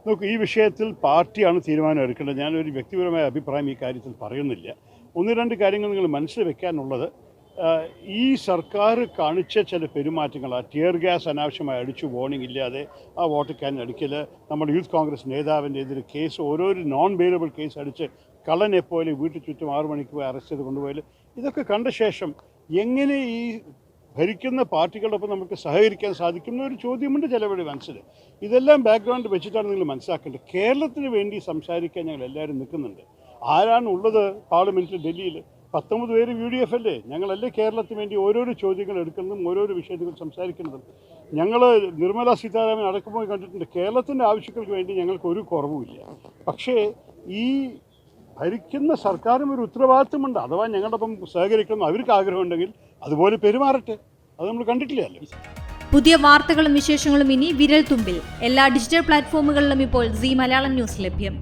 നോക്കൂ, ഈ വിഷയത്തിൽ പാർട്ടിയാണ് തീരുമാനം എടുക്കേണ്ടത്. ഞാനൊരു വ്യക്തിപരമായ അഭിപ്രായം ഈ കാര്യത്തിൽ പറയുന്നില്ല. ഒന്ന് രണ്ട് കാര്യങ്ങൾ നിങ്ങൾ മനസ്സിൽ വെക്കാനുള്ളത്, ഈ സർക്കാർ കാണിച്ച ചില പെരുമാറ്റങ്ങൾ, ആ ടിയർ ഗ്യാസ് അനാവശ്യമായി അടിച്ചു, വാർണിംഗ് ഇല്ലാതെ ആ വോട്ടർ ക്യാൻ അടിക്കൽ, നമ്മുടെ യൂത്ത് കോൺഗ്രസ് നേതാവിൻ്റെ എതിരെ കേസ്, ഓരോരു നോൺ ബെയിലബിൾ കേസ് അടിച്ച് കള്ളനെപ്പോലെ വീട്ടിൽ ചുറ്റും 6 മണിക്ക് പോയി അറസ്റ്റ് ചെയ്ത് കൊണ്ടുപോയാൽ, ഇതൊക്കെ കണ്ട ശേഷം എങ്ങനെ ഈ ഭരിക്കുന്ന പാർട്ടികളോടൊപ്പം നമുക്ക് സഹകരിക്കാൻ സാധിക്കുന്ന ഒരു ചോദ്യമുണ്ട് ചിലവരുടെ മനസ്സിൽ. ഇതെല്ലാം ബാക്ക്ഗ്രൗണ്ട് വെച്ചിട്ടാണ് നിങ്ങൾ മനസ്സിലാക്കേണ്ടത്. കേരളത്തിന് വേണ്ടി സംസാരിക്കാൻ ഞങ്ങൾ എല്ലാവരും നിൽക്കുന്നുണ്ട്. ആരാണ് ഉള്ളത് പാർലമെൻറ്റിൽ? ഡൽഹിയിൽ 19 പേര് UDF അല്ലേ? ഞങ്ങളല്ലേ കേരളത്തിന് വേണ്ടി ഓരോരോ ചോദ്യങ്ങൾ എടുക്കുന്നതും ഓരോരോ വിഷയത്തിൽ സംസാരിക്കുന്നതും. ഞങ്ങൾ നിർമ്മല സീതാരാമൻ അടക്കമായി കണ്ടിട്ടുണ്ട്. കേരളത്തിൻ്റെ ആവശ്യങ്ങൾക്ക് വേണ്ടി ഞങ്ങൾക്ക് ഒരു കുറവുമില്ല. പക്ഷേ ഈ ഭരിക്കുന്ന സർക്കാരും ഒരു ഉത്തരവാദിത്വമുണ്ട്. അഥവാ ഞങ്ങളോടൊപ്പം സഹകരിക്കണം അവർക്ക് ആഗ്രഹമുണ്ടെങ്കിൽ അതുപോലെ പെരുമാറട്ടെ. അത് നമ്മൾ കണ്ടിട്ടില്ലല്ലോ. പുതിയ വാർത്തകളും വിശേഷങ്ങളും ഇനി വിരൽ തുമ്പിൽ. എല്ലാ ഡിജിറ്റൽ പ്ലാറ്റ്ഫോമുകളിലും ഇപ്പോൾ സീ മലയാളം ന്യൂസ് ലഭ്യം.